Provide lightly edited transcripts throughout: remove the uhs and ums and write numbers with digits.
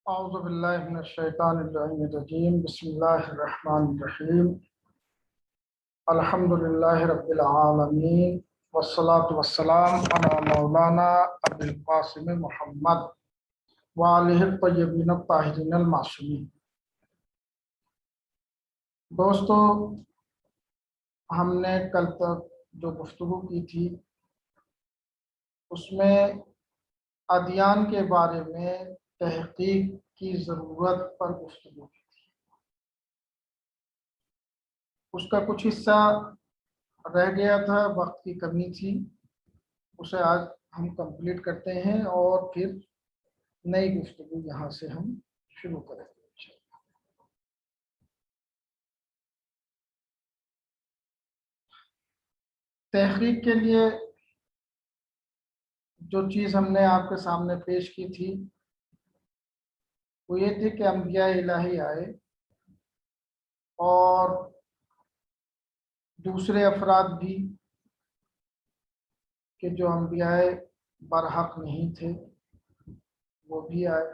اعوذ باللہ من الشیطان الرجیم بسم اللہ الرحمن الرحیم الحمد للہ رب العالمین والصلاة والسلام علی مولانا ابی القاسم محمد وآلہ الطیبین الطاہرین المعصومین۔ دوستو، ہم نے کل تک جو گفتگو کی تھی اس میں ادیان کے بارے میں تحقیق کی ضرورت پر گفتگو کی تھی۔ اس کا کچھ حصہ رہ گیا تھا، وقت کی کمی تھی، اسے آج ہم کمپلیٹ کرتے ہیں اور پھر نئی گفتگو یہاں سے ہم شروع کریں گے۔ تحقیق کے لیے جو چیز ہم نے آپ کے سامنے پیش کی تھی وہ یہ تھی کہ انبیاء الہی آئے اور دوسرے افراد بھی کہ جو انبیاء برحق نہیں تھے وہ بھی آئے۔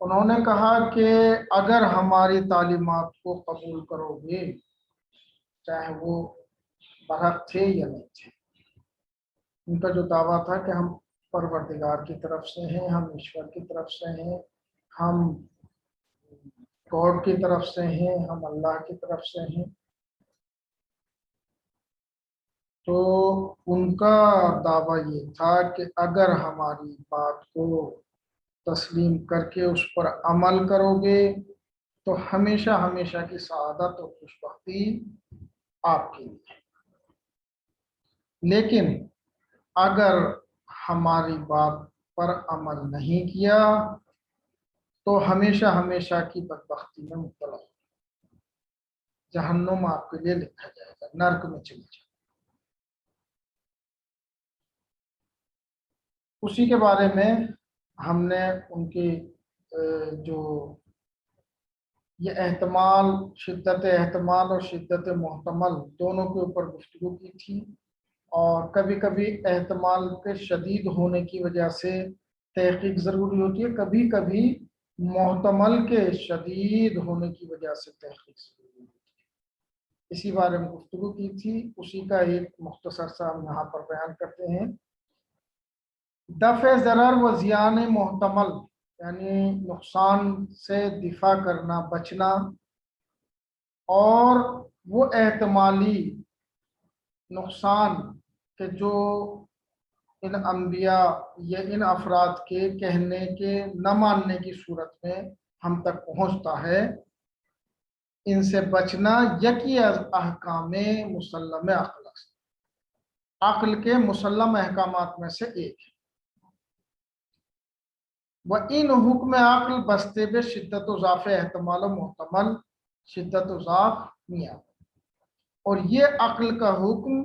انہوں نے کہا کہ اگر ہماری تعلیمات کو قبول کرو گے، چاہے وہ برحق تھے یا نہیں تھے، ان کا جو دعویٰ تھا کہ ہم پروردگار کی طرف سے ہیں، ہم ایشور کی طرف سے ہیں، ہم گاڈ کی طرف سے ہیں، ہم اللہ کی طرف سے ہیں، تو ان کا دعویٰ یہ تھا کہ اگر ہماری بات کو تسلیم کر کے اس پر عمل کرو گے تو ہمیشہ ہمیشہ کی سعادت اور خوشبختی آپ کے لیے، لیکن اگر ہماری بات پر عمل نہیں کیا تو ہمیشہ ہمیشہ کی بدبختی میں مبتلا ہو، جہنم آپ کے لیے لکھا جائے گا، نرک میں چلے جائے۔ اسی کے بارے میں ہم نے ان کی جو یہ احتمال، شدت احتمال اور شدت محتمل دونوں کے اوپر گفتگو کی تھی، اور کبھی کبھی احتمال کے شدید ہونے کی وجہ سے تحقیق ضروری ہوتی ہے، کبھی کبھی محتمل کے شدید ہونے کی وجہ سے تحقیق ضروری ہوتی ہے۔ اسی بارے میں گفتگو کی تھی، اسی کا ایک مختصر سا ہم یہاں پر بیان کرتے ہیں۔ دفع ضرر و زیان محتمل یعنی نقصان سے دفاع کرنا، بچنا، اور وہ احتمالی نقصان کہ جو ان انبیاء یا ان افراد کے کہنے کے نہ ماننے کی صورت میں ہم تک پہنچتا ہے، ان سے بچنا یکی از احکام مسلم عقل است، عقل کے مسلم احکامات میں سے ایک ہے۔ وہ ان حکم عقل بستے بے شدت و ضعف احتمال و محتمل شدت و ضعف میاں، اور یہ عقل کا حکم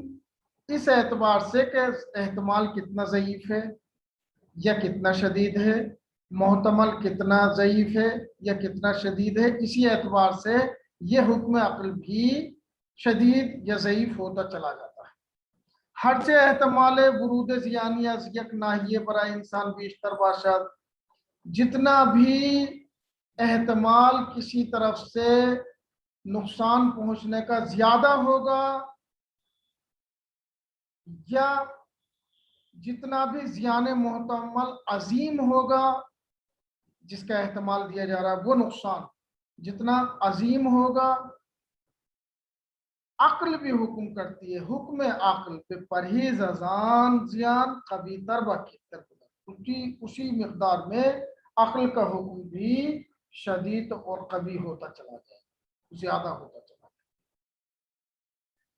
اس اعتبار سے کہ احتمال کتنا ضعیف ہے یا کتنا شدید ہے، محتمل کتنا ضعیف ہے یا کتنا شدید ہے، اسی اعتبار سے یہ حکم عقل بھی شدید یا ضعیف ہوتا چلا جاتا ہے۔ ہر سے احتمال ورود زیانی از یک ناحیے برائے انسان بیشتر باشد، جتنا بھی احتمال کسی طرف سے نقصان پہنچنے کا زیادہ ہوگا یا جتنا بھی زیان محتمل عظیم ہوگا، جس کا احتمال دیا جا رہا ہے وہ نقصان جتنا عظیم ہوگا، عقل بھی حکم کرتی ہے، حکم عقل پہ پرہیز ازان زیان قوی تر بکتر، اسی مقدار میں عقل کا حکم بھی شدید اور قوی ہوتا چلا جائے، زیادہ ہوتا چلا جائے۔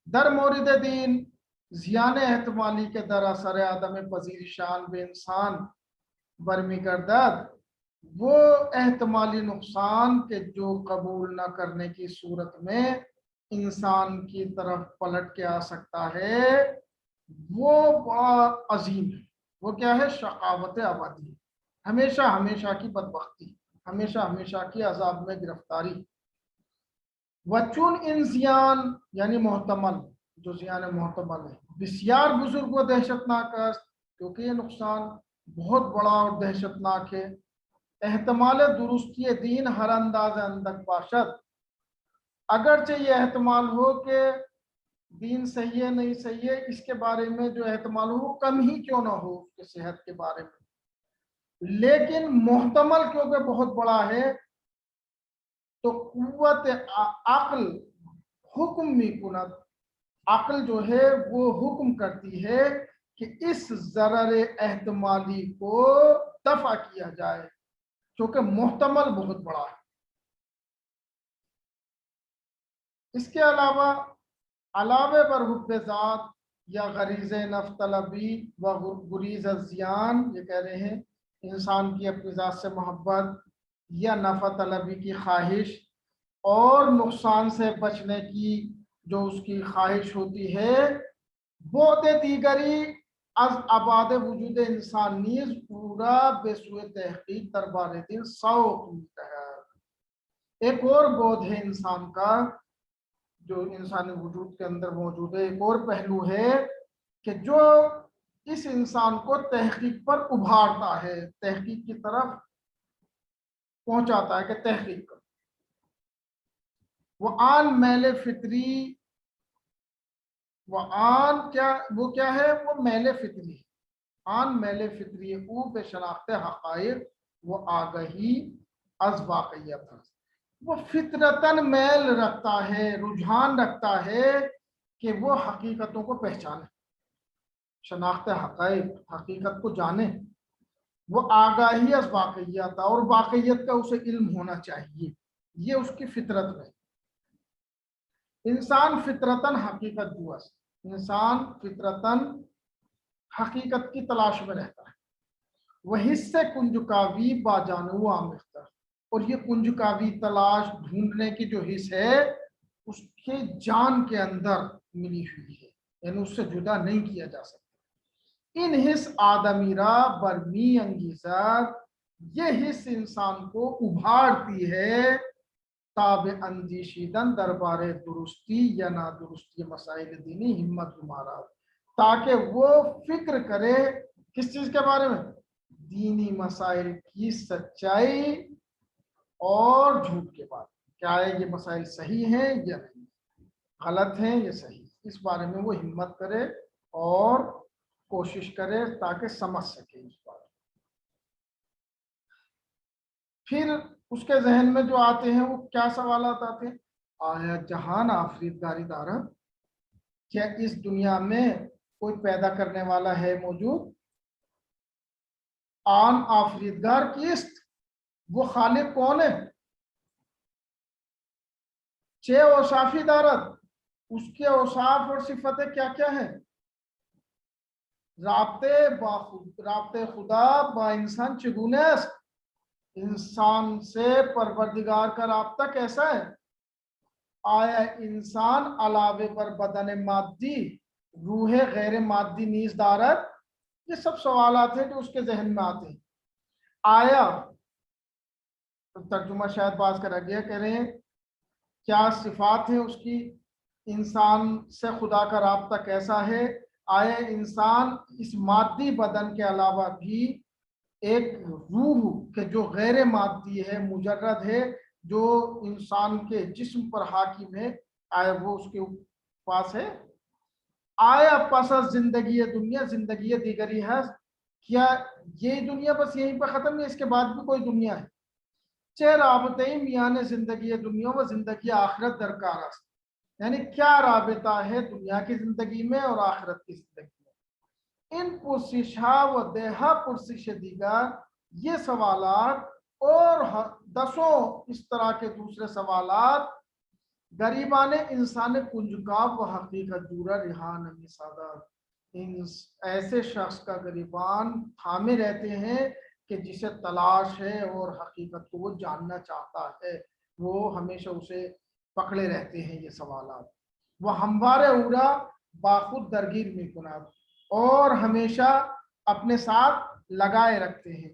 در مورد دین زیان احتمالی کے در اثر عدم پذیرشان بے انسان برمی گردد، وہ احتمالی نقصان کے جو قبول نہ کرنے کی صورت میں انسان کی طرف پلٹ کے آ سکتا ہے، وہ بڑا عظیم ہے۔ وہ کیا ہے؟ شقاوت ابدی، ہمیشہ ہمیشہ کی بدبختی، ہمیشہ ہمیشہ کی عذاب میں گرفتاری۔ وچون ان زیان یعنی محتمل، جو زیان محتمل ہے، بسیار بزرگ و دہشت ناک است، کیونکہ یہ نقصان بہت بڑا اور دہشت ناک ہے، احتمال درستی دین ہر انداز اندک باشد، اگرچہ یہ احتمال ہو کہ دین صحیح ہے نہیں صحیح ہے، اس کے بارے میں جو احتمال ہو وہ کم ہی کیوں نہ ہو اس کے صحت کے بارے میں، لیکن محتمل کیونکہ بہت بڑا ہے تو قوت عقل حکم می کند، عقل جو ہے وہ حکم کرتی ہے کہ اس ضرر احتمالی کو دفع کیا جائے کیونکہ محتمل بہت بڑا ہے۔ اس کے علاوہ بر حب ذات یا غریض نفع طلبی و گریز الزیان، یہ کہہ رہے ہیں انسان کی اپنی ذات سے محبت یا نفع طلبی کی خواہش اور نقصان سے بچنے کی جو اس کی خواہش ہوتی ہے، بعد دیگری از آباد وجود انسان نیز پورا بے سوئے تحقیق دربار دل سوق ہے۔ ایک اور بعد ہے انسان کا جو انسانی وجود کے اندر موجود ہے، ایک اور پہلو ہے کہ جو اس انسان کو تحقیق پر ابھارتا ہے، تحقیق کی طرف پہنچاتا ہے کہ تحقیق کر وہ آن میل فطری، وہ کیا ہے، وہ میل فطری، آن میل فطری او بے شناخت حقائق وہ آگہی از واقعیت ہے، وہ فطرتاً میل رکھتا ہے، رجحان رکھتا ہے کہ وہ حقیقتوں کو پہچانے، شناخت حقائق، حقیقت کو جانے، وہ آگاہی از واقعیت، اور واقعیت کا اسے علم ہونا چاہیے، یہ اس کی فطرت میں۔ انسان فطرتاً حقیقت جوست، انسان فطرتاً حقیقت کی تلاش میں رہتا ہے، وہ حصے کنجکاوی با جانو آمیختہ، اور یہ کنجکاوی تلاش ڈھونڈنے کی جو حص ہے اس کے جان کے اندر ملی ہوئی ہے، یعنی اس سے جدا نہیں کیا جا سکتا۔ ان حص آدمی را برمی انگیزت، یہ حص انسان کو ابھارتی ہے تاب اندیشیدن دربار درستی یا نادرستی مسائل دینی ہمت گمارا، تاکہ وہ فکر کرے کس چیز کے بارے میں، دینی مسائل کی سچائی اور جھوٹ کے بارے میں، کیا ہے یہ مسائل صحیح ہیں یا نہیں، غلط ہیں یا صحیح، اس بارے میں وہ ہمت کرے اور کوشش کرے تاکہ سمجھ سکے اس بارے میں۔ پھر اس کے ذہن میں جو آتے ہیں وہ کیا سوالات آتے ہیں، آیا جہان آفریدگاری دارد، کیا اس دنیا میں کوئی پیدا کرنے والا ہے موجود، آن آفریدگار کیست، وہ خالق کون ہے، چے اوصافی دارد، اس کے اوصاف اور صفتیں کیا کیا ہیں، رابطے خدا با انسان چگونے است، انسان سے پروردگار کا رابطہ کیسا ہے، آیا انسان علاوہ بر بدن مادی روح غیر مادی نیز دارد، یہ سب سوالات ہیں جو اس کے ذہن میں آتے ہیں۔ آیا ترجمہ شاید باز کرا گیا، کہہ رہے ہیں کیا صفات ہیں اس کی، انسان سے خدا کا رابطہ کیسا ہے، آیا انسان اس مادی بدن کے علاوہ بھی ایک روح کہ جو غیر مادی ہے، مجرد ہے، جو انسان کے جسم پر حاکم ہے، آیا وہ اس کے پاس ہے، آیا پس از زندگی دنیا زندگی دیگری ہے، کیا یہ دنیا بس یہیں پر ختم ہے، اس کے بعد بھی کوئی دنیا ہے، چہ رابطے میان زندگی دنیا و زندگی آخرت درکار است، یعنی کیا رابطہ ہے دنیا کی زندگی میں اور آخرت کی زندگی میں، ان پرسشہ و دیہا پرسش دیگر، یہ سوالات اور دسوں اس طرح کے دوسرے سوالات غریبان انسان کنجکاو و حقیقت دورہ رہا نمی سادات، ایسے شخص کا غریبان تھامے رہتے ہیں کہ جسے تلاش ہے اور حقیقت کو وہ جاننا چاہتا ہے، وہ ہمیشہ اسے پکڑے رہتے ہیں یہ سوالات، وہ ہموارے اورا باخود درگیر میں کنات، اور ہمیشہ اپنے ساتھ لگائے رکھتے ہیں،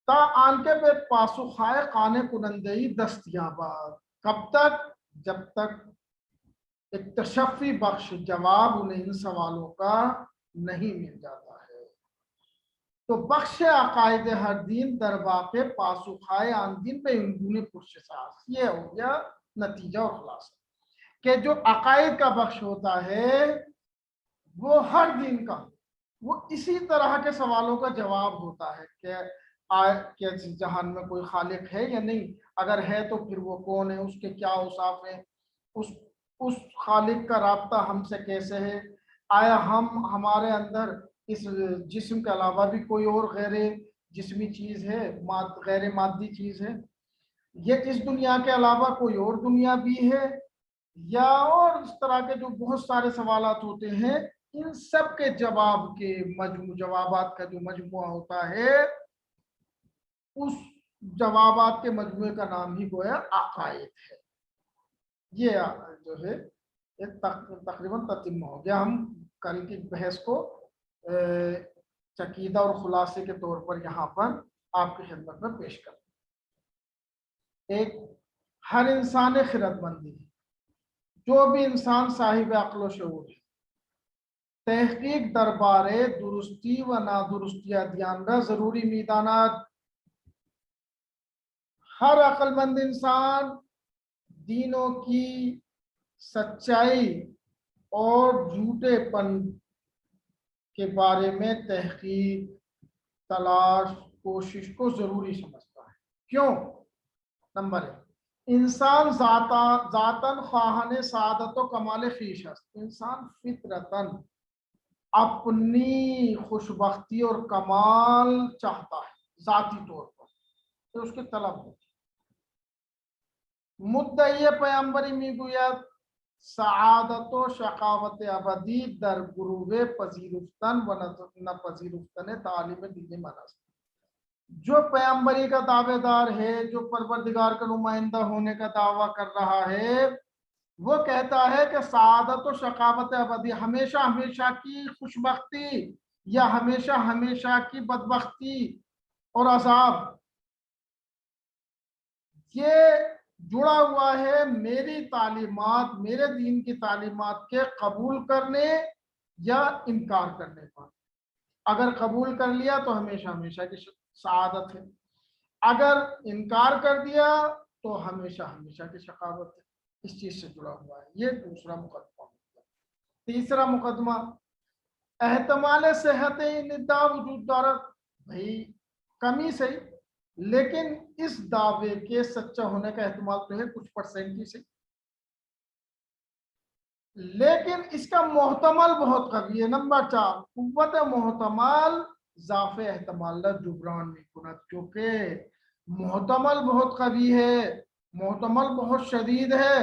تا آن کے بے پاسخائے قانے کنندہی دستیابات، کب تک، جب تک ایک تشفی بخش جواب انہیں ان سوالوں کا نہیں مل جاتا ہے۔ تو بخش عقائد ہر دین در واقع پاسخائے آن دین پہ اندون پرش ساس، یہ ہو گیا نتیجہ اور خلاصہ کہ جو عقائد کا بخش ہوتا ہے وہ ہر دین کا وہ اسی طرح کے سوالوں کا جواب ہوتا ہے کہ جہان میں کوئی خالق ہے یا نہیں، اگر ہے تو پھر وہ کون ہے، اس کے کیا اوصاف ہیں، اس خالق کا رابطہ ہم سے کیسے ہے، آیا ہمارے اندر اس جسم کے علاوہ بھی کوئی اور غیر جسمی چیز ہے، غیر مادی چیز ہے، یہ اس دنیا کے علاوہ کوئی اور دنیا بھی ہے، یا اور اس طرح کے جو بہت سارے سوالات ہوتے ہیں، ان سب کے جوابات کا جو مجموعہ ہوتا ہے اس جوابات کے مجموعے کا نام ہی گویا عقائد ہے۔ یہ جو ہے تقریباً تتم ہو گیا۔ ہم کل کی بحث کو چکیدہ اور خلاصے کے طور پر یہاں پر آپ کی خدمت میں پیش کریں۔ ایک، ہر انسان خرد مندی ہے، جو بھی انسان صاحب عقل و شعور ہے، تحقیق دربارے درستی و نادرستیہ دیان را ضروری میدانات، ہر عقل مند انسان دینوں کی سچائی اور جھوٹے پن کے بارے میں تحقیق، تلاش، کوشش کو ضروری سمجھتا ہے۔ کیوں؟ نمبر 1، انسان ذاتاً خواہاں سعادت و کمال خویش است، انسان فطرتاً اپنی خوشبختی اور کمال چاہتا ہے، ذاتی طور پر تو اس کی طلب ہوتی ہے۔ مدعی پیامبری میگوید سعادت و شقاوت ابدی در گروه پذیرفتن و نپذیرفتن تعالیم دین من است۔ جو پیامبری کا دعوے دار ہے، جو پروردگار کا نمائندہ ہونے کا دعویٰ کر رہا ہے، وہ کہتا ہے کہ سعادت و شقاوت ابدی، ہمیشہ ہمیشہ کی خوشبختی یا ہمیشہ ہمیشہ کی بدبختی اور عذاب، یہ جڑا ہوا ہے میری تعلیمات، میرے دین کی تعلیمات کے قبول کرنے یا انکار کرنے پر۔ اگر قبول کر لیا تو ہمیشہ ہمیشہ کی سعادت ہے، اگر انکار کر دیا تو ہمیشہ ہمیشہ کی شقاوت ہے۔ اس چیز سے جڑا ہوا ہے۔ یہ دوسرا مقدمہ۔ تیسرا مقدمہ، احتمال صحت ان ادعا وجود دارت، بھائی کمی صحیح لیکن اس دعوے کے سچا ہونے کا احتمال تو ہے کچھ پرسنٹ ہی سے، لیکن اس کا محتمل بہت قوی ہے۔ نمبر 4، قوت محتمل ضعف احتمال جبران نہیں کنت، کیونکہ محتمل بہت قوی ہے، محتمل بہت شدید ہے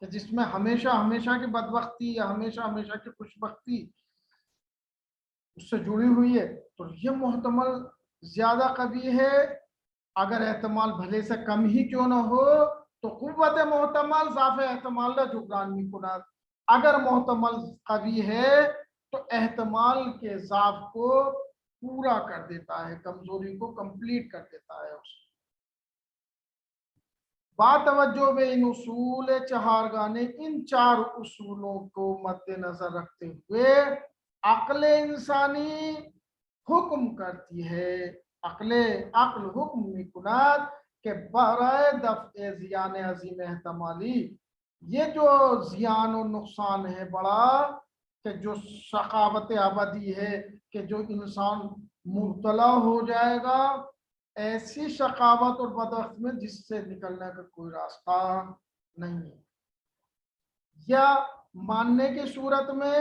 کہ جس میں ہمیشہ ہمیشہ کی بدبختی یا ہمیشہ ہمیشہ کی خوشبختی اس سے جڑی ہوئی ہے، تو یہ محتمل زیادہ قوی ہے۔ اگر احتمال بھلے سے کم ہی کیوں نہ ہو تو قوت محتمل ضعف احتمال جبران نہیں کنت، اگر محتمل قوی ہے تو احتمال کے ضعف کو پورا کر دیتا ہے، کمزوری کو کمپلیٹ کر دیتا ہے۔ با توجہ میں ان اصول چہارگانے، ان 4 اصولوں کو مد نظر رکھتے ہوئے عقل انسانی حکم کرتی ہے، عقل حکم میکند کہ برائے دفع زیان عظیم احتمالی، یہ جو زیان و نقصان ہے بڑا، کہ جو شقاوت ابدی ہے کہ جو انسان مبتلا ہو جائے گا ایسی شقاوت اور بدبختی میں جس سے نکلنے کا کوئی راستہ نہیں ہے، یا ماننے کی صورت میں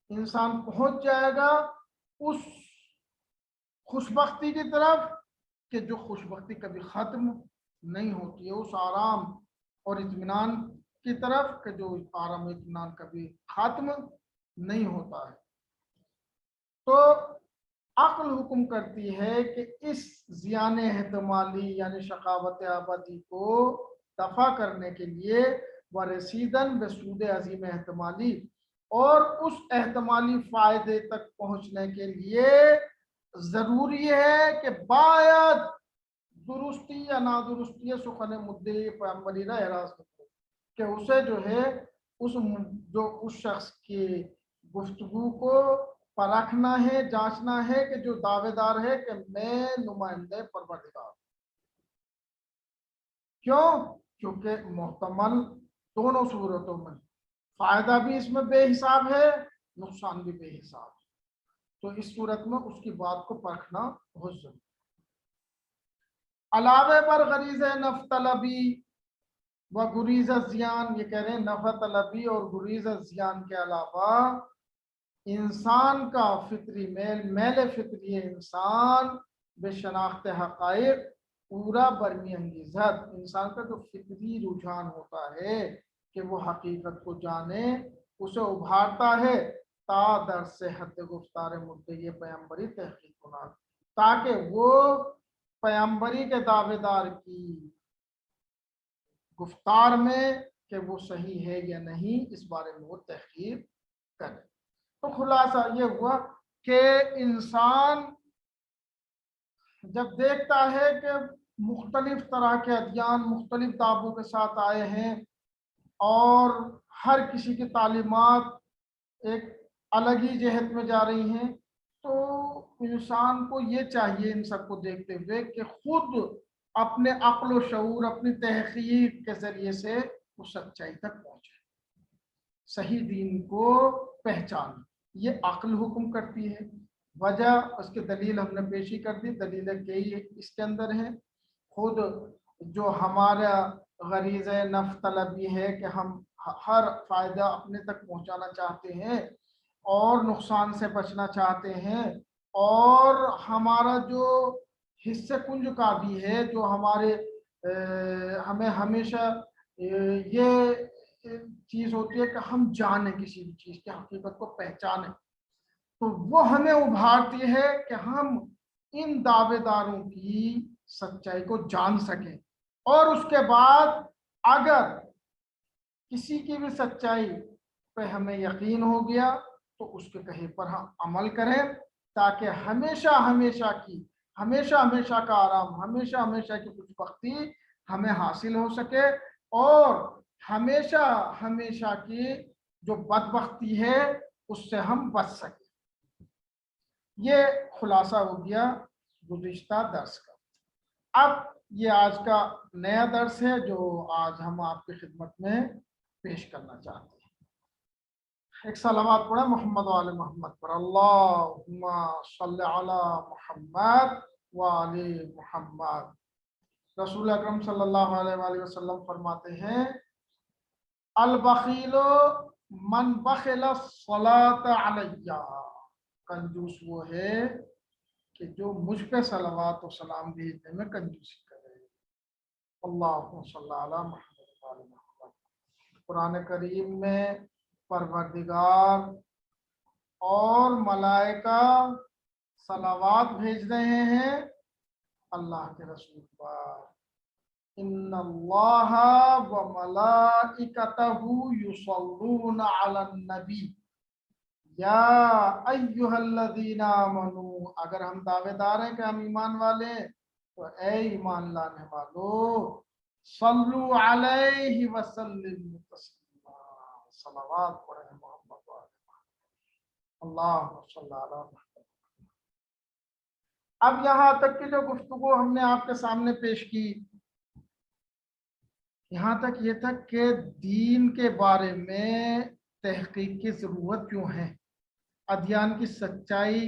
انسان پہنچ جائے گا اس خوشبختی کی طرف کہ جو خوشبختی کبھی ختم نہیں ہوتی ہے، اس آرام اور اطمینان کی طرف کہ جو آرام و اطمینان کبھی ختم نہیں ہوتا ہے۔ تو عقل حکم کرتی ہے کہ اس زیان احتمالی یعنی شقاوت ابدی کو دفع کرنے کے لیے ورسیدن بسود عظیم احتمالی، اور اس احتمالی فائدے تک پہنچنے کے لیے ضروری ہے کہ باید درستی یا نادرستی سخن مدعی پیغمبری را احراز کرو، کہ اسے جو ہے اس شخص کی گفتگو کو پرکھنا ہے، جانچنا ہے کہ جو دعوے دار ہے کہ میں نمائندہ پروردگار، کیوں؟ کیونکہ محتمل دونوں صورتوں میں فائدہ بھی اس میں بے حساب ہے، نقصان بھی بے حساب ہے، تو اس صورت میں اس کی بات کو پرکھنا بہت ضروری ہے۔ علاوہ پر غریض نفع طلبی و گریز زیان، یہ کہہ رہے ہیں نفع طلبی اور گریز زیان کے علاوہ انسان کا فطری میل فطری انسان بے شناخت حقائق پورا برمی انگیزت، انسان کا جو فطری رجحان ہوتا ہے کہ وہ حقیقت کو جانے، اسے ابھارتا ہے تا در صحت گفتار مدعی پیمبری تحقیق کنات، تاکہ وہ پیمبری کے دعوے دار کی گفتار میں کہ وہ صحیح ہے یا نہیں اس بارے میں وہ تحقیق کرے۔ تو خلاصہ یہ ہوا کہ انسان جب دیکھتا ہے کہ مختلف طرح کے ادیان مختلف دعووں کے ساتھ آئے ہیں اور ہر کسی کی تعلیمات ایک الگ ہی جہت میں جا رہی ہیں، تو انسان کو یہ چاہیے ان سب کو دیکھتے ہوئے کہ خود اپنے عقل و شعور، اپنی تحقیق کے ذریعے سے اس سچائی تک پہنچے، صحیح دین کو پہچان، یہ عقل حکم کرتی ہے۔ وجہ اس کی دلیل ہم نے پیشی کر دی، دلیلیں کئی اس کے اندر ہیں۔ خود جو ہمارا غریض نفع طلبی ہے کہ ہم ہر فائدہ اپنے تک پہنچانا چاہتے ہیں اور نقصان سے بچنا چاہتے ہیں، اور ہمارا جو حصہ کنج کا بھی ہے جو ہمارے ہمیں ہمیشہ یہ چیز ہوتی ہے کہ ہم جانیں کسی بھی چیز کی حقیقت کو پہچانیں، تو وہ ہمیں ابھارتی ہے کہ ہم ان دعوے داروں کی سچائی کو جان سکیں، اور اس کے بعد اگر کسی کی بھی سچائی پہ ہمیں یقین ہو گیا تو اس کے کہے پر ہم عمل کریں، تاکہ ہمیشہ ہمیشہ کا آرام، ہمیشہ کی خوش بختی ہمیں حاصل ہو سکے، اور ہمیشہ کی جو بدبختی ہے اس سے ہم بچ سکیں۔ یہ خلاصہ ہو گیا گزشتہ درس کا۔ اب یہ آج کا نیا درس ہے جو آج ہم آپ کی خدمت میں پیش کرنا چاہتے ہیں۔ ایک صلوات پڑھیں محمد و آل محمد پر، اللہم صلی علی محمد و آل محمد۔ رسول اکرم صلی اللہ علیہ وآلہ وسلم فرماتے ہیں البخیل من بخل الصلاۃ علیہ، کنجوس وہ ہے کہ جو مجھ پہ صلوات و سلام بھیجنے میں کنجوسی کرے۔ اللہم صلی علی محمد و آل محمد۔ قرآن کریم میں پروردگار اور ملائکہ صلوات بھیج رہے ہیں اللہ کے رسول پر، ان اللہ و ملائکتہ یصلون علی النبی یا ایہا الذین آمنوا، اگر ہم دعوے دار ہیں کہ ہم ایمان والے ہیں تو اے ایمان لانے والو صلو علیہ وسلم تسلیما، صلوات پڑھیں محمد و اللہم صلی علی محمد۔ اب یہاں تک کی جو گفتگو ہم نے آپ کے سامنے پیش کی، یہاں تک یہ تھا کہ دین کے بارے میں تحقیق کی ضرورت کیوں ہے، ادیان کی سچائی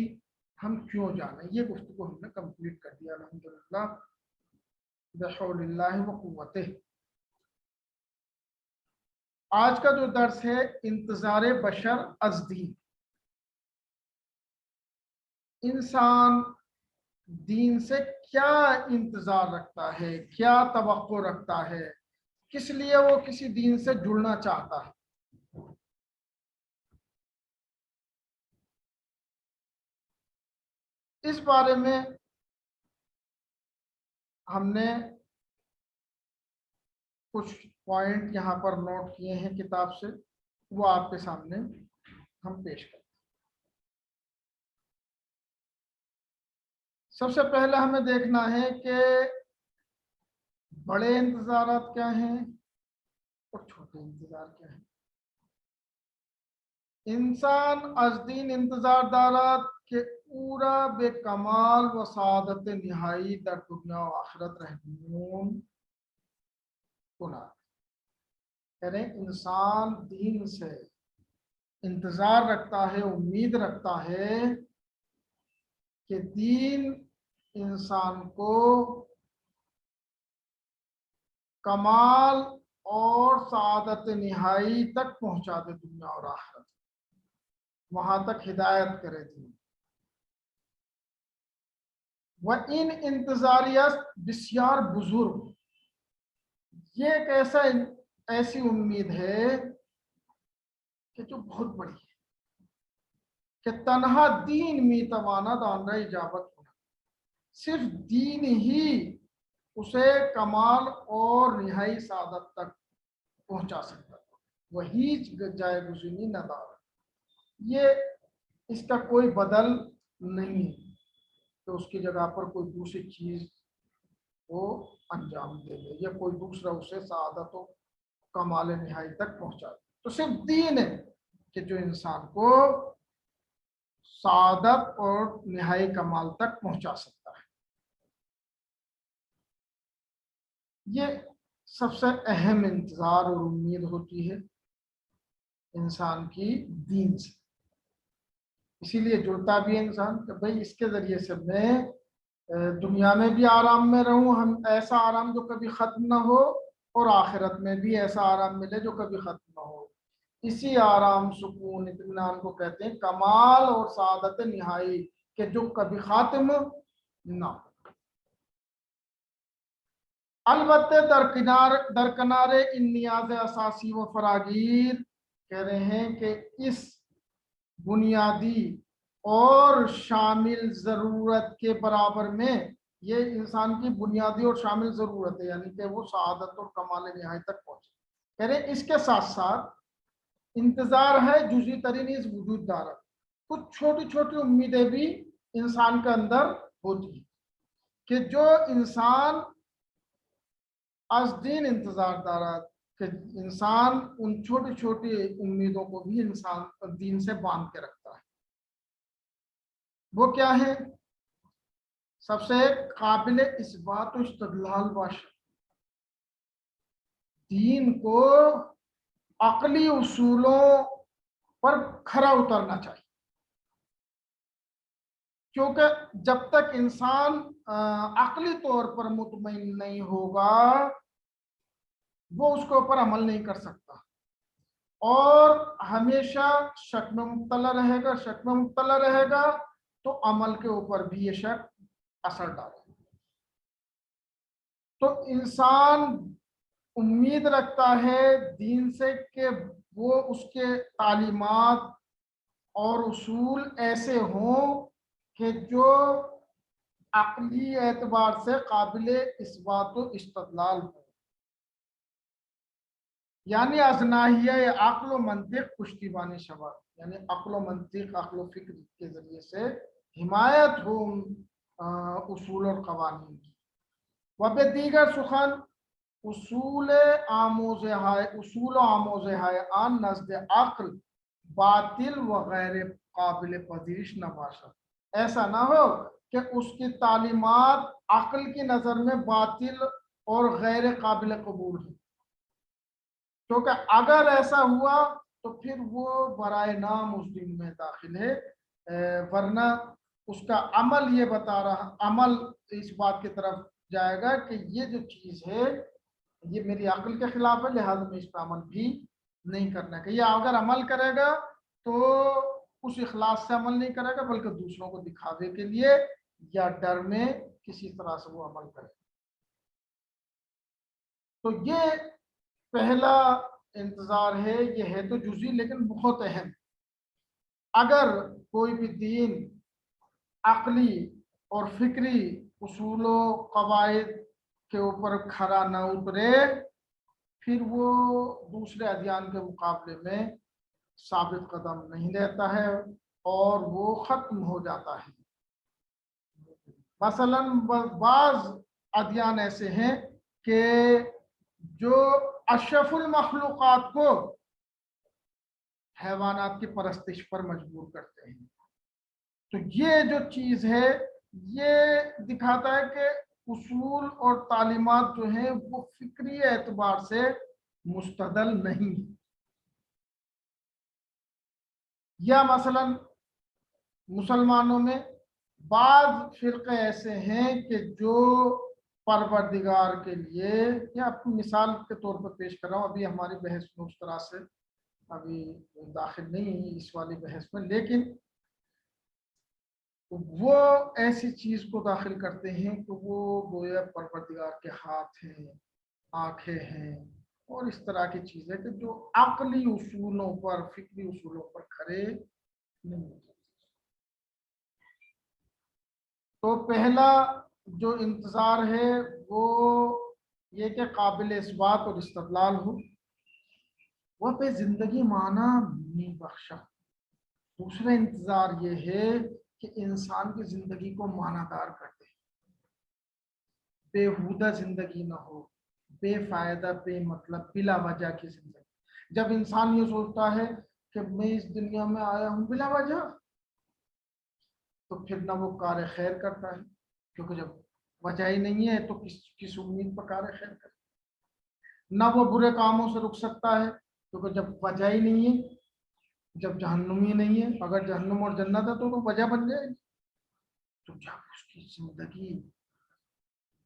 ہم کیوں جانیں، یہ گفتگو ہم نے کمپلیٹ کر دیا الحمدللہ بحول اللہ و قوتہ۔ آج کا جو درس ہے انتظار بشر از دین، انسان دین سے کیا انتظار رکھتا ہے، کیا توقع رکھتا ہے، کس لیے وہ کسی دین سے جڑنا چاہتا ہے۔ اس بارے میں ہم نے کچھ پوائنٹ یہاں پر نوٹ کیے ہیں کتاب سے، وہ آپ کے سامنے ہم پیش کرتے ہیں۔ سب سے پہلے ہمیں دیکھنا ہے کہ بڑے انتظارات کیا ہیں اور چھوٹے انتظار کیا ہیں۔ انسان از دین انتظار دارد کہ پورا بے کمال و سعادت نہائی در دنیا و آخرت رہنون کند. یعنی انسان دین سے انتظار رکھتا ہے، امید رکھتا ہے کہ دین انسان کو کمال اور سعادت نہائی تک پہنچا دے، دنیا اور آخرت وہاں تک ہدایت کرے دین. وَإِنْ انتظاریت بسیار بزرگ، یہ ایک ایسی امید ہے کہ جو بہت بڑی ہے کہ تنہا دین می تواند آن را اجابت ہونا، صرف دین ہی اسے کمال اور نہائی سعادت تک پہنچا سکتا ہے. وہی جائے گزینی ندار، یہ اس کا کوئی بدل نہیں ہے کہ اس کی جگہ پر کوئی دوسری چیز وہ انجام دے دے یا کوئی دوسرا اسے سعادت و کمال نہائی تک پہنچا دے. تو صرف دین ہے کہ جو انسان کو سعادت اور نہائی کمال تک پہنچا سکتا ہے. یہ سب سے اہم انتظار اور امید ہوتی ہے انسان کی دین سے. اسی لیے جڑتا بھی ہے انسان کہ بھئی اس کے ذریعے سے میں دنیا میں بھی آرام میں رہوں، ہم ایسا آرام جو کبھی ختم نہ ہو، اور آخرت میں بھی ایسا آرام ملے جو کبھی ختم نہ ہو. اسی آرام، سکون، اطمینان کو کہتے ہیں کمال اور سعادت نہائی کہ جو کبھی ختم نہ ہو. البتہ درکنار ان نیاز اساسی و فراگیر، کہہ رہے ہیں کہ اس بنیادی اور شامل ضرورت کے برابر میں، یہ انسان کی بنیادی اور شامل ضرورت ہے، یعنی کہ وہ سعادت اور کمال نہائی تک پہنچے. کہہ رہے ہیں اس کے ساتھ ساتھ انتظار ہے جزئی ترین اس وجود دارت، کچھ چھوٹی چھوٹی امیدیں بھی انسان کے اندر ہوتی ہیں کہ جو انسان از دین انتظار دارت، کہ انسان ان چھوٹی چھوٹی امیدوں کو بھی انسان دین سے باندھ کے رکھتا ہے. وہ کیا ہے؟ سب سے قابل اثبات و استدلال باش، دین کو عقلی اصولوں پر کھرا اترنا چاہیے، کیونکہ جب تک انسان عقلی طور پر مطمئن نہیں ہوگا وہ اس کے اوپر عمل نہیں کر سکتا، اور ہمیشہ شک میں مبتلا رہے گا. شک میں مبتلا رہے گا تو عمل کے اوپر بھی یہ شک اثر ڈالے گا. تو انسان امید رکھتا ہے دین سے کہ وہ اس کے تعلیمات اور اصول ایسے ہوں کہ جو عقلی اعتبار سے قابل اثبات و استدلال ہو، یعنی از ناحیہ عقل و منطق پشتیبانی شود، یعنی عقل و منطق، عقل و فکر کے ذریعے سے حمایت ہو اصول اور قوانین کی. و به دیگر سخن اصول و آموزه های آن نزد عقل باطل و غیر قابل پذیرش نباشد. ایسا نہ ہو کہ اس کی تعلیمات عقل کی نظر میں باطل اور غیر قابل قبول ہے، کیونکہ اگر ایسا ہوا تو پھر وہ برائے نام اس دین میں داخل ہے، ورنہ اس کا عمل یہ بتا رہا، عمل اس بات کی طرف جائے گا کہ یہ جو چیز ہے یہ میری عقل کے خلاف ہے، لہٰذا میں اس پہ عمل بھی نہیں کرنا. کہ یہ اگر عمل کرے گا تو اس اخلاص سے عمل نہیں کرے گا بلکہ دوسروں کو دکھاوے کے لیے یا ڈر میں کسی طرح سے وہ عمل کرے. تو یہ پہلا انتظار ہے، یہ ہے تو جزئی لیکن بہت اہم. اگر کوئی بھی دین عقلی اور فکری اصول و قواعد کے اوپر کھرا نہ اترے پھر وہ دوسرے ادیان کے مقابلے میں ثابت قدم نہیں رہتا ہے اور وہ ختم ہو جاتا ہے. مثلا بعض ادیان ایسے ہیں کہ جو اشرف المخلوقات کو حیوانات کی پرستش پر مجبور کرتے ہیں. تو یہ جو چیز ہے یہ دکھاتا ہے کہ اصول اور تعلیمات جو ہیں وہ فکری اعتبار سے مستدل نہیں. یا مثلا مسلمانوں میں بعض فرقے ایسے ہیں کہ جو پروردگار کے لیے، یا اپنی مثال کے طور پر پیش کر رہا ہوں، ابھی ہماری بحث میں اس طرح سے ابھی داخل نہیں اس والی بحث میں، لیکن وہ ایسی چیز کو داخل کرتے ہیں کہ وہ گویا پروردگار کے ہاتھ ہیں، آنکھیں ہیں، اور اس طرح کی چیزیں کہ جو عقلی اصولوں پر، فکری اصولوں پر کھڑے نہیں ہوتے. تو پہلا جو انتظار ہے وہ یہ کہ قابل اثبات اور استدلال ہو، وہ پہ زندگی معنی نہیں بخشا. دوسرا انتظار یہ ہے کہ انسان کی زندگی کو معنی دار کر دے، بےہودہ زندگی نہ ہو، بے فائدہ، بے مطلب، بلا وجہ کی زندگی. جب انسان یہ سوچتا ہے کہ میں اس دنیا میں آیا ہوں بلا وجہ، تو پھر نہ وہ کار خیر کرتا ہے، کیونکہ جب وجہ ہی نہیں ہے تو کس امید پر کار خیر کرتا ہے. نہ وہ برے کاموں سے رک سکتا ہے، کیونکہ جب وجہ ہی نہیں ہے، جب جہنم ہی نہیں ہے، اگر جہنم اور جنت ہے تو وجہ بن جائے گی. تو جب اس کی زندگی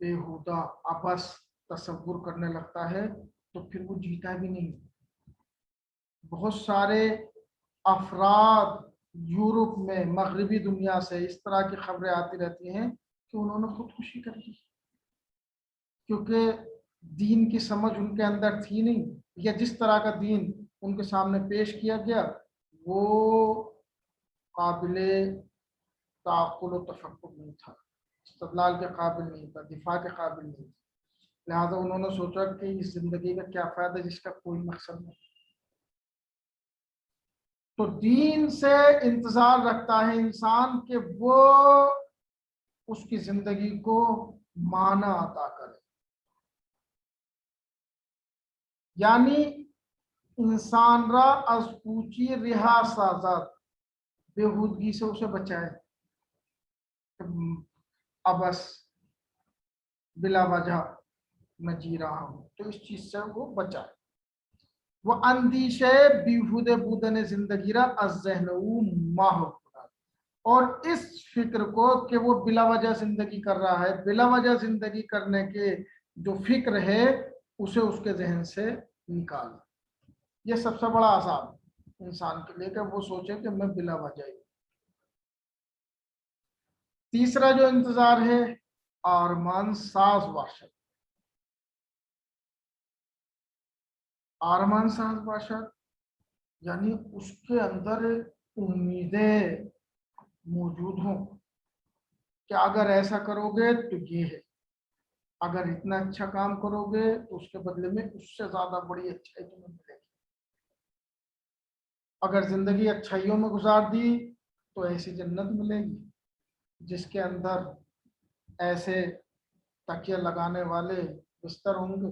بےہودہ عبث تصور کرنے لگتا ہے تو پھر وہ جیتا بھی نہیں. بہت سارے افراد یورپ میں، مغربی دنیا سے اس طرح کی خبریں آتی رہتی ہیں کہ انہوں نے خودکشی کر لی، کیونکہ دین کی سمجھ ان کے اندر تھی نہیں، یا جس طرح کا دین ان کے سامنے پیش کیا گیا وہ قابل تعقل و تفکر نہیں تھا، استدلال کے قابل نہیں تھا، دفاع کے قابل نہیں تھا. لہذا انہوں نے سوچا کہ اس زندگی کا کیا فائدہ جس کا کوئی مقصد نہیں. تو دین سے انتظار رکھتا ہے انسان کہ وہ اس کی زندگی کو معنی عطا کرے، یعنی انسان را از پوچی رہا سازد، بےہودگی سے اسے بچائے، ابس بلا وجہ میں جی رہا ہوں، تو اس چیز سے وہ بچائے. وہ اندیشے بیہودے بودن زندگی را از ذہن او ماہ، اور اس فکر کو کہ وہ بلا وجہ زندگی کر رہا ہے، بلا وجہ زندگی کرنے کے جو فکر ہے اسے اس کے ذہن سے نکال. یہ سب سے بڑا عذاب انسان کے لیے کہ وہ سوچے کہ میں بلا وجہ ہی. تیسرا جو انتظار ہے آرمان ساز باشد. آرمان ساز باشد یعنی اس کے اندر امیدیں موجود ہوں کہ اگر ایسا کرو گے تو یہ ہے، اگر اتنا اچھا کام کرو گے تو اس کے بدلے میں اس سے زیادہ بڑی اچھائی تمہیں ملے گی، اگر زندگی اچھائیوں میں گزار دی تو ایسی جنت ملے گی جس کے اندر ایسے تکیہ لگانے والے بستر ہوں گے،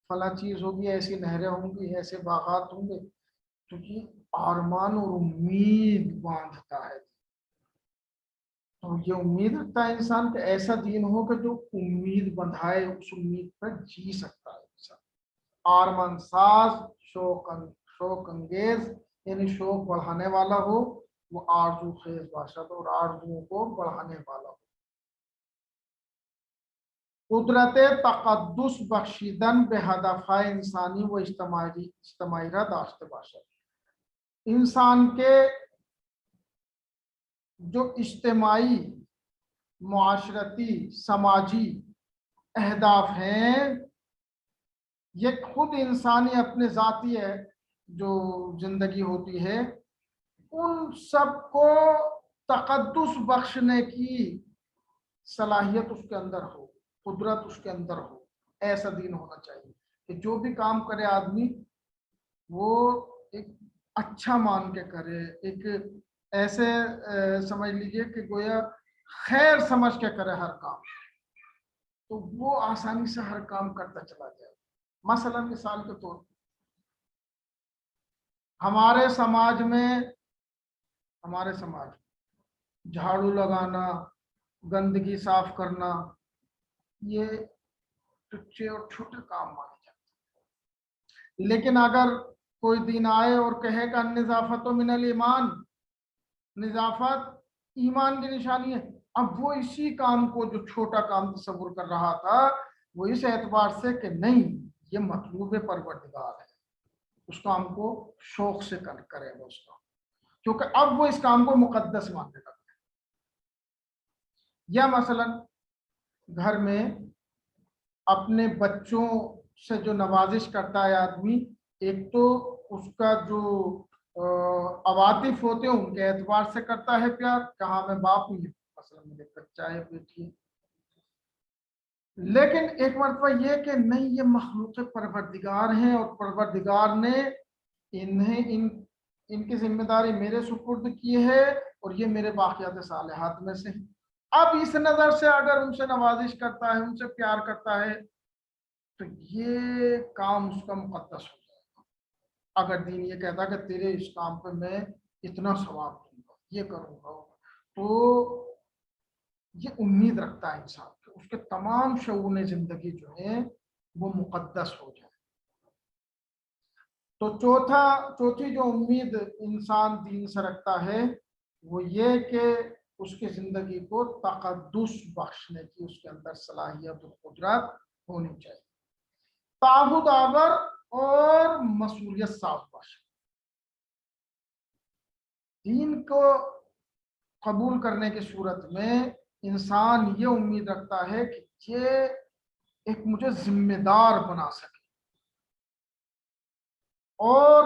فلاں چیز ہوگی، ایسی نہریں ہوں گی، ایسے باغات ہوں گے. کیونکہ آرمان اور امید باندھتا ہے. تو یہ امید رکھتا ہے انسان کہ ایسا دین ہو کہ جو امید بندھائے، اس امید پر جی سکتا ہے انسان. آرمان ساز شوق انگیز یعنی شوق بڑھانے والا ہو، وہ آرزو خیز باشد اور آرزوؤں کو بڑھانے والا ہو. قدرت تقدس بخشیدن به هدفهای انسانی و اجتماعی را داشته باشد. انسان کے جو اجتماعی، معاشرتی، سماجی اہداف ہیں یہ خود انسانی اپنے ذاتی ہے جو زندگی ہوتی ہے ان سب کو تقدس بخشنے کی صلاحیت اس کے اندر ہو، قدرت اس کے اندر ہو. ایسا دین ہونا چاہیے کہ جو بھی کام کرے آدمی وہ ایک اچھا مان کے کرے، ایک ایسے سمجھ لیجئے کہ گویا خیر سمجھ کے کرے ہر کام، تو وہ آسانی سے ہر کام کرتا چلا جائے. مثلا مثال کے طور پر ہمارے سماج میں جھاڑو لگانا، گندگی صاف کرنا، یہ ٹچے اور چھوٹے کام مانے جاتے ہیں۔ لیکن اگر کوئی دین آئے اور کہے کہ نظافت من الایمان، نظافت ایمان کی نشانی ہے، اب وہ اسی کام کو جو چھوٹا کام تصور کر رہا تھا، وہ اس اعتبار سے کہ نہیں یہ مطلوب پروردگار ہے، اس کام کو شوق سے کرے گا اس کا، کیونکہ اب وہ اس کام کو مقدس ماننے لگا ہے۔ یا مثلا گھر میں اپنے بچوں سے جو نوازش کرتا ہے آدمی، ایک تو اس کا جو عواطف ہوتے ہیں ان کے اعتبار سے کرتا ہے پیار، کہاں میں باپ ہوں، مثلا میرے بچہ ہے، بیٹی ہے، لیکن ایک مرتبہ یہ کہ نہیں یہ مخلوق پروردگار ہیں اور پروردگار نے انہیں ان کی ذمہ داری میرے سپرد کی ہے اور یہ میرے باقیات صالحات میں سے ہیں۔ اب اس نظر سے اگر ان سے نوازش کرتا ہے، ان سے پیار کرتا ہے، تو یہ کام اس کا مقدس ہو جائے گا۔ اگر دین یہ کہتا کہ تیرے اس کام پہ میں اتنا ثواب دوں گا، یہ کروں گا، تو یہ امید رکھتا ہے انسان کہ اس کے تمام شعون زندگی جو ہیں وہ مقدس ہو جائے۔ تو چوتھی جو امید انسان دین سے رکھتا ہے وہ یہ کہ اس کی زندگی کو تقدس بخشنے کی اس کے اندر صلاحیت و قدرت ہونی چاہیے، تعہد آور اور مسئولیت ساز باش۔ دین کو قبول کرنے کی صورت میں انسان یہ امید رکھتا ہے کہ یہ ایک مجھے ذمہ دار بنا سکے اور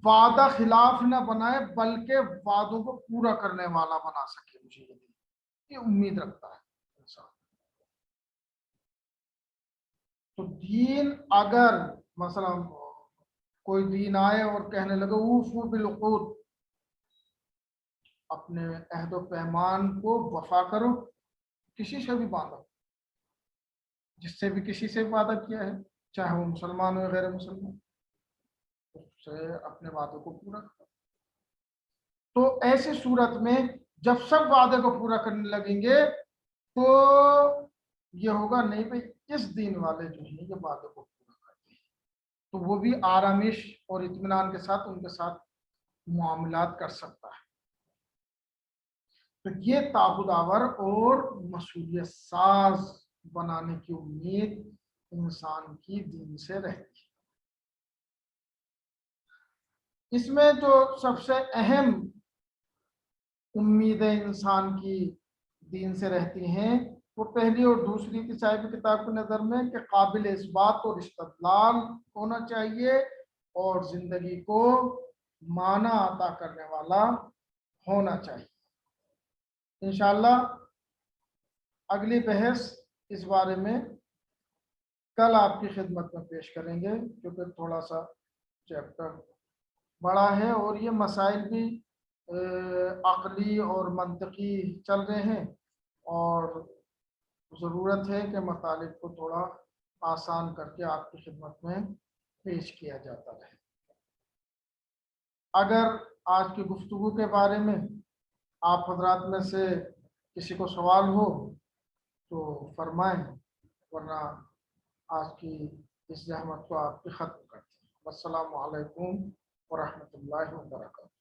وعدہ خلاف نہ بنائے بلکہ وعدوں کو پورا کرنے والا بنا سکے مجھے، یہ امید رکھتا ہے انسان۔ تو دین اگر مثلا کوئی دین آئے اور کہنے لگے اوفوا بالعقود، اپنے عہد و پیمان کو وفا کرو، کسی سے بھی باندھو، جس سے بھی کسی سے وعدہ کیا ہے، چاہے وہ مسلمان ہو یا غیر مسلمان، اس سے اپنے وعدوں کو پورا کرو۔ تو ایسی صورت میں جب سب وعدے کو پورا کرنے لگیں گے تو یہ ہوگا نہیں بھائی اس دین والے جو ہیں یہ وعدے کو پورا کرتے ہیں، تو وہ بھی آرامش اور اطمینان کے ساتھ ان کے ساتھ معاملات کر سکتا ہے۔ تو یہ تعہد آور اور مسئولیت ساز بنانے کی امید انسان کی دین سے رہتی ہے۔ اس میں جو سب سے اہم امیدیں انسان کی دین سے رہتی ہیں وہ پہلی اور دوسری کی صاحب کتاب کی نظر میں کہ قابل اثبات اور استدلال ہونا چاہیے اور زندگی کو معنی عطا کرنے والا ہونا چاہیے۔ انشاءاللہ اگلی بحث اس بارے میں کل آپ کی خدمت میں پیش کریں گے، کیونکہ تھوڑا سا چیپٹر بڑا ہے اور یہ مسائل بھی عقلی اور منطقی چل رہے ہیں اور ضرورت ہے کہ مطالب کو تھوڑا آسان کر کے آپ کی خدمت میں پیش کیا جاتا رہے۔ اگر آج کی گفتگو کے بارے میں آپ حضرات میں سے کسی کو سوال ہو تو فرمائیں، ورنہ آج کی اس زحمت کو آپ کی ختم کرتے ہیں۔ السلام علیکم ورحمۃ اللہ وبرکاتہ۔